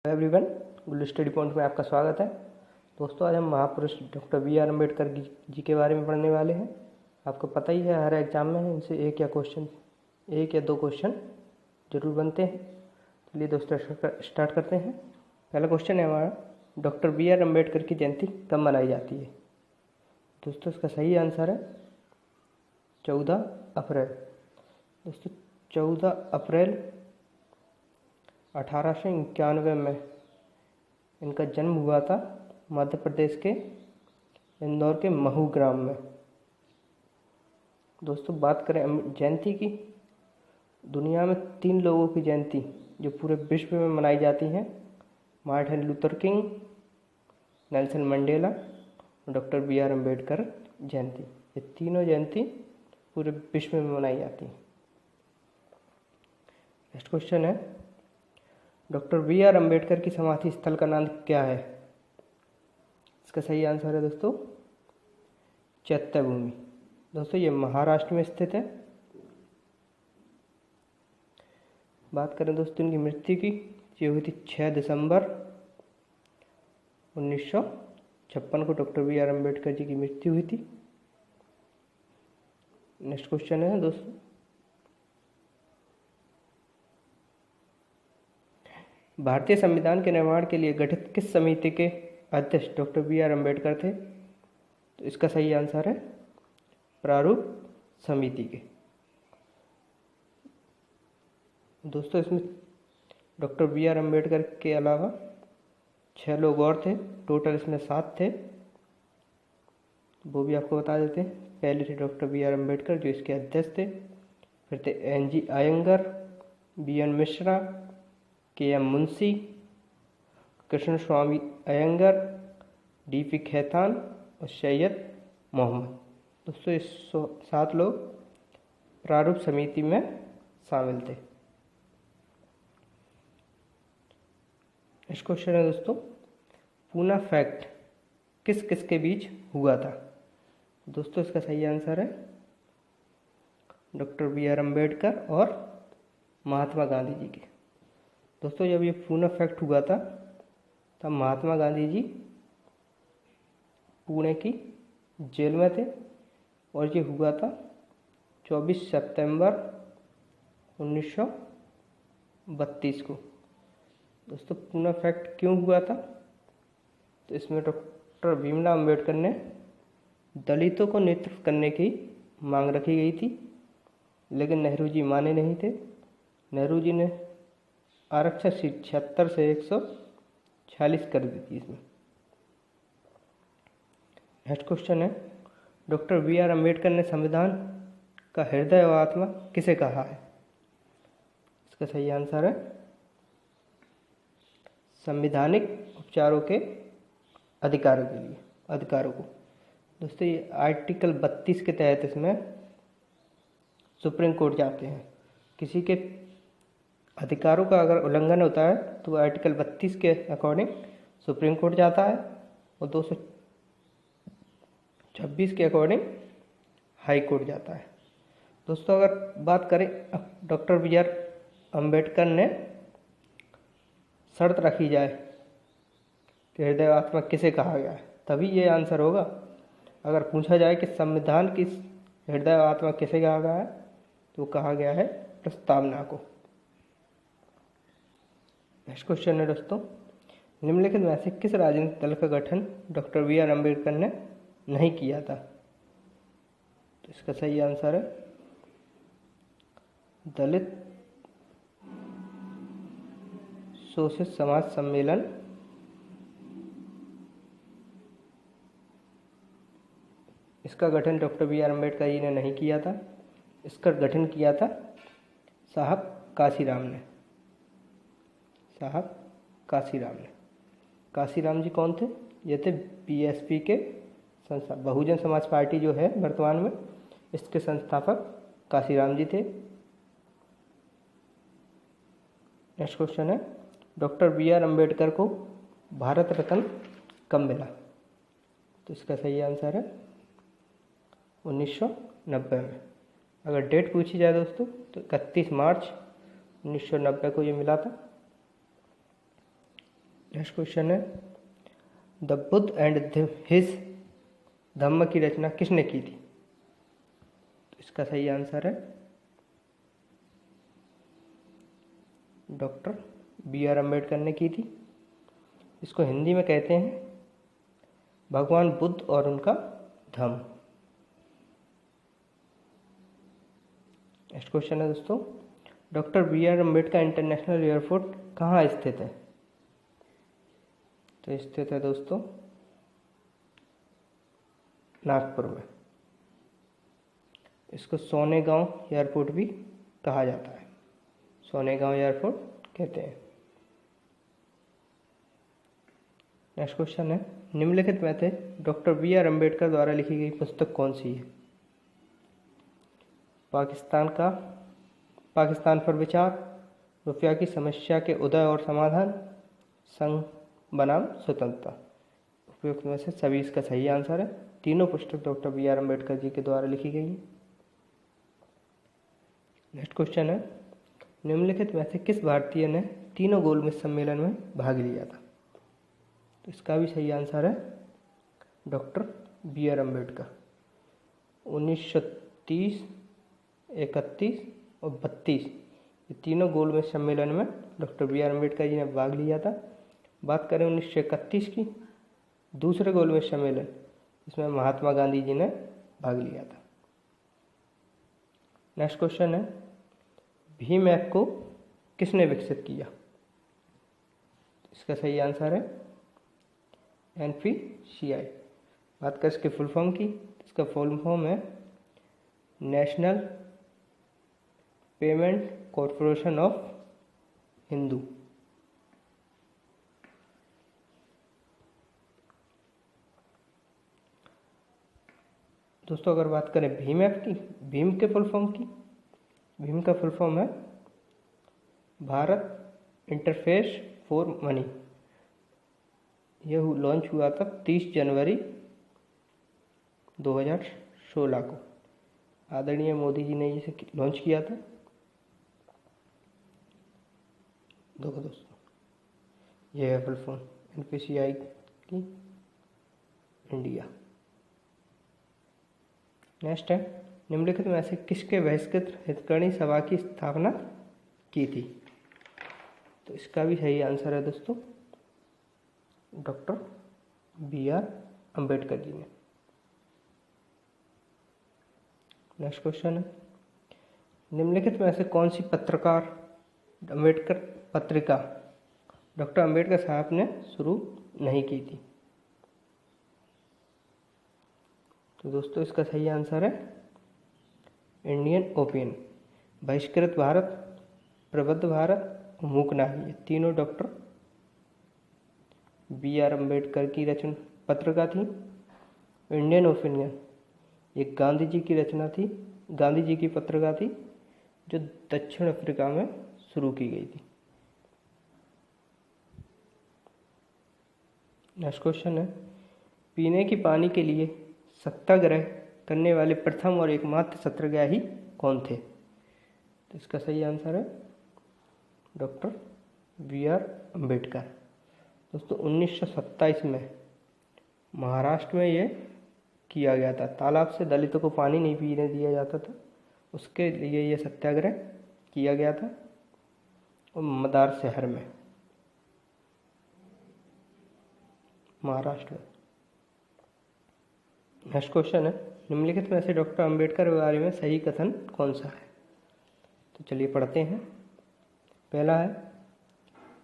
Everyone, good study point में आपका स्वागत है। दोस्तों, आज हम महापुरुष doctor B R Ambedkar ji के बारे में पढ़ने वाले हैं। आपको पता ही है, हर एग्जाम में इनसे एक या दो क्वेश्चन जरूर बनते हैं। चलिए दोस्तों, स्टार्ट करते हैं। पहला क्वेश्चन है हमारा, डॉक्टर बी आर अम्बेडकर की जयंती कब मनाई जाती है? दोस्तों, इसका सही आंसर है 14 अप्रैल। दोस्तों, 14 अप्रैल 1891 में इनका जन्म हुआ था, मध्य प्रदेश के इंदौर के महू ग्राम में। दोस्तों, बात करें जयंती की, दुनिया में 3 लोगों की जयंती जो पूरे विश्व में मनाई जाती हैं, Martin Luther king, Nelson Mandela और डॉक्टर बी आर अम्बेडकर जयंती। ये तीनों जयंती पूरे विश्व में मनाई जाती हैं। नेक्स्ट क्वेश्चन है, डॉक्टर बी आर अम्बेडकर की समाधि स्थल का नाम क्या है? इसका सही आंसर है दोस्तों चैत्य भूमि। दोस्तों, ये महाराष्ट्र में स्थित है। बात करें दोस्तों इनकी मृत्यु की, ये हुई थी 6 दिसंबर 1956 को doctor B R Ambedkar ji की मृत्यु हुई थी। नेक्स्ट क्वेश्चन है दोस्तों, भारतीय संविधान के निर्माण के लिए गठित किस समिति के अध्यक्ष डॉक्टर बी आर अम्बेडकर थे? तो इसका सही आंसर है प्रारूप समिति के। दोस्तों, इसमें डॉक्टर बी आर अम्बेडकर के अलावा 6 लोग और थे, टोटल इसमें 7 थे। वो भी आपको बता देते हैं। पहले थे डॉक्टर बी आर अम्बेडकर जो इसके अध्यक्ष थे, फिर थे N G Ayyangar, B N Mishra, K M Munshi, Krishna Swami Ayyangar, D P Khaitan और सैयद मोहम्मद। दोस्तों, इस 7 लोग प्रारूप समिति में शामिल थे। नेक्स्ट क्वेश्चन है दोस्तों, पूना फैक्ट किस किस के बीच हुआ था? दोस्तों, इसका सही आंसर है डॉक्टर बी आर अम्बेडकर और महात्मा गांधी जी के। दोस्तों, जब ये पूना फैक्ट हुआ था तब महात्मा गांधी जी पुणे की जेल में थे और ये हुआ था 24 सितंबर 1932 को। दोस्तों, पूना फैक्ट क्यों हुआ था? तो इसमें डॉक्टर भीमराव अम्बेडकर ने दलितों को नेतृत्व करने की मांग रखी गई थी, लेकिन नेहरू जी माने नहीं थे। नेहरू जी ने आरक्षण सीट 76 से 146 कर दी थी इसमें। नेक्स्ट क्वेश्चन है, डॉक्टर बी आर अम्बेडकर ने संविधान का हृदय व आत्मा किसे कहा है? इसका सही आंसर है संवैधानिक उपचारों के अधिकारों को। दोस्तों, ये आर्टिकल 32 के तहत इसमें सुप्रीम कोर्ट जाते हैं। किसी के अधिकारों का अगर उल्लंघन होता है तो आर्टिकल 32 के अकॉर्डिंग सुप्रीम कोर्ट जाता है और 226 के अकॉर्डिंग हाई कोर्ट जाता है। दोस्तों, अगर बात करें डॉक्टर बी आर अम्बेडकर ने शर्त रखी जाए कि हृदय आत्मा किसे कहा गया है, तभी ये आंसर होगा। अगर पूछा जाए कि संविधान की हृदय आत्मा किसे कहा गया है, तो कहा गया है प्रस्तावना को। नेक्स्ट क्वेश्चन है दोस्तों, निम्नलिखित में से किस राजनीतिक दल का गठन डॉक्टर बी आर अम्बेडकर ने नहीं किया था? तो इसका सही आंसर है दलित शोषित समाज सम्मेलन। इसका गठन doctor B R Ambedkar ji ने नहीं किया था। इसका गठन किया था साहब काशीराम ने। काशीराम जी कौन थे? ये थे बीएसपी के बहुजन समाज पार्टी जो है वर्तमान में, इसके संस्थापक काशीराम जी थे। नेक्स्ट क्वेश्चन है, डॉक्टर बी आर अम्बेडकर को भारत रत्न कब मिला? तो इसका सही आंसर है 1990 में। अगर डेट पूछी जाए दोस्तों तो 31 मार्च 1990 को ये मिला था। नेक्स्ट क्वेश्चन है, द बुद्ध एंड हिज धम्म की रचना किसने की थी? तो इसका सही आंसर है डॉक्टर बी आर अम्बेडकर ने की थी। इसको हिंदी में कहते हैं भगवान बुद्ध और उनका धम्म। नेक्स्ट क्वेश्चन है दोस्तों, doctor B R Ambedkar international airport कहाँ स्थित है? तो स्थित है दोस्तों नागपुर में। इसको सोनेगांव एयरपोर्ट भी कहा जाता है, सोनेगांव एयरपोर्ट कहते हैं। नेक्स्ट क्वेश्चन है, निम्नलिखित में से डॉक्टर बी आर अम्बेडकर द्वारा लिखी गई पुस्तक कौन सी है? पाकिस्तान पर विचार, रुपया की समस्या के उदय और समाधान, संघ बनाम स्वतंत्रता। उपयुक्त में से सभी इसका सही आंसर है। तीनों पुस्तक doctor B R Ambedkar ji के द्वारा लिखी गई है। नेक्स्ट क्वेश्चन है, निम्नलिखित में से किस भारतीय ने तीनों गोलमेज सम्मेलन में भाग लिया था? तो इसका भी सही आंसर है डॉक्टर बी आर अम्बेडकर। 1930, 31 और 32 ये तीनों गोलमेज सम्मेलन में doctor B R Ambedkar ji ने भाग लिया था। बात करें 1931 की, दूसरे गोलमेज सम्मेलन, इसमें महात्मा गांधी जी ने भाग लिया था। नेक्स्ट क्वेश्चन है, भीम ऐप को किसने विकसित किया? इसका सही आंसर है NPCI। बात करें इसके फुल फॉर्म की, इसका फुल फॉर्म है national payment corporation of Hindu. दोस्तों अगर बात करें भीम ऐप की, भीम के फुल फॉर्म की, भीम का फुल फॉर्म है भारत इंटरफेस फॉर मनी। यह लॉन्च हुआ था 30 जनवरी 2016 को। आदरणीय मोदी जी ने इसे लॉन्च किया था। देखो दोस्तों, यह है फुल फॉर्म NPCI की इंडिया। नेक्स्ट है, निम्नलिखित में से किसके बहिष्कृत हितग्राही सभा की स्थापना की थी? तो इसका भी सही आंसर है दोस्तों doctor B R Ambedkar ji ने। नेक्स्ट क्वेश्चन है, निम्नलिखित में से कौन सी अम्बेडकर पत्रिका डॉक्टर अम्बेडकर साहब ने शुरू नहीं की थी? तो दोस्तों इसका सही आंसर है इंडियन ओपिनियन। बहिष्कृत भारत, प्रबुद्ध भारत और मूकनाही, ये तीनों डॉक्टर बी आर अम्बेडकर की रचना पत्रिका थी। इंडियन ओपिनियन ये गांधी जी की रचना थी, गांधी जी की पत्रिका थी जो दक्षिण अफ्रीका में शुरू की गई थी। नेक्स्ट क्वेश्चन है, पीने की पानी के लिए सत्याग्रह करने वाले प्रथम और एकमात्र सत्याग्रही कौन थे? तो इसका सही आंसर है डॉक्टर बी आर अम्बेडकर। दोस्तों 1927 में महाराष्ट्र में ये किया गया था। तालाब से दलितों को पानी नहीं पीने दिया जाता था, उसके लिए ये सत्याग्रह किया गया था, और मदार शहर में, महाराष्ट्र में। नेक्स्ट क्वेश्चन है, निम्नलिखित में से डॉक्टर अम्बेडकर के बारे में सही कथन कौन सा है? तो चलिए पढ़ते हैं। पहला है,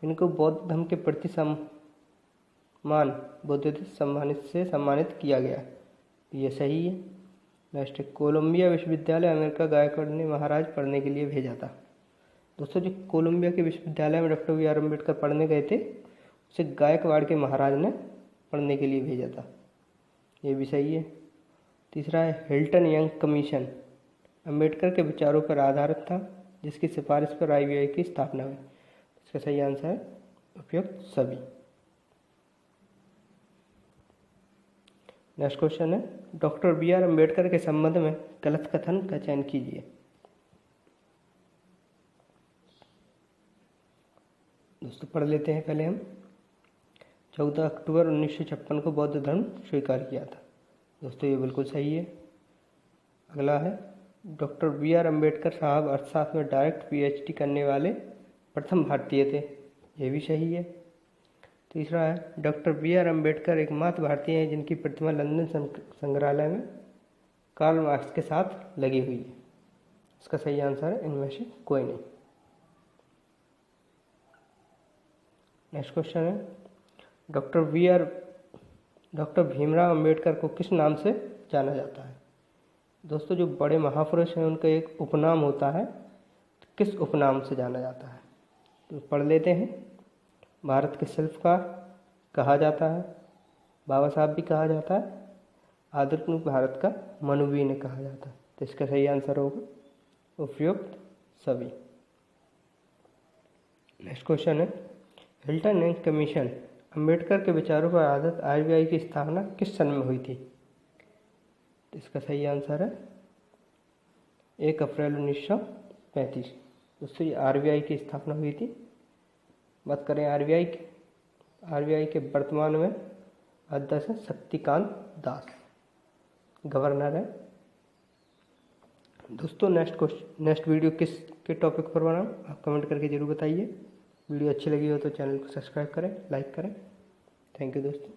इनको बौद्ध धर्म के प्रति सम्मान सम्मानित किया गया, ये सही है। नेक्स्ट है, कोलंबिया विश्वविद्यालय अमेरिका गायकवाड़ ने महाराज पढ़ने के लिए भेजा था। दोस्तों जो कोलंबिया के विश्वविद्यालय में डॉक्टर बी आर अम्बेडकर पढ़ने गए थे, उसे गायकवाड़ के महाराज ने पढ़ने के लिए भेजा था, ये भी सही है। तीसरा है, हिल्टन यंग कमीशन अम्बेडकर के विचारों पर आधारित था, जिसकी सिफारिश पर IBI की स्थापना हुई। इसका सही आंसर है उपयुक्त सभी। नेक्स्ट क्वेश्चन है, डॉक्टर बी आर अम्बेडकर के संबंध में गलत कथन का चयन कीजिए। दोस्तों पढ़ लेते हैं पहले हम। 14 अक्टूबर 1956 को बौद्ध धर्म स्वीकार किया था। दोस्तों ये बिल्कुल सही है। अगला है डॉक्टर बी आर अम्बेडकर साहब अर्थशास्त्र में डायरेक्ट पीएचडी करने वाले प्रथम भारतीय थे। ये भी सही है। तीसरा है डॉक्टर बी आर अम्बेडकर एकमात्र भारतीय हैं जिनकी प्रतिमा लंदन संग्रहालय में कार्ल मार्क्स के साथ लगी हुई है। इसका सही आंसर है इनमें से कोई नहीं। नेक्स्ट क्वेश्चन है डॉक्टर भीमराव अम्बेडकर को किस नाम से जाना जाता है। दोस्तों जो बड़े महापुरुष हैं उनका एक उपनाम होता है, तो किस उपनाम से जाना जाता है तो पढ़ लेते हैं। भारत के शिल्पकार कहा जाता है, बाबा साहब भी कहा जाता है, आधुनिक भारत का मनु भी इन्हें कहा जाता है। तो इसका सही आंसर होगा उपयुक्त सभी। नेक्स्ट क्वेश्चन है हिल्टन एंड कमीशन अम्बेडकर के विचारों पर आधारित आरबीआई की स्थापना किस सन में हुई थी। तो इसका सही आंसर है 1 अप्रैल 1935। दोस्तों ये आरबीआई की स्थापना हुई थी। बात करें आरबीआई के वर्तमान में अध्यक्ष हैं शक्तिकांत दास, गवर्नर है। दोस्तों नेक्स्ट वीडियो किस के टॉपिक पर बनाऊं आप कमेंट करके जरूर बताइए। वीडियो अच्छी लगी हो तो चैनल को सब्सक्राइब करें, लाइक करें। थैंक यू दोस्तों।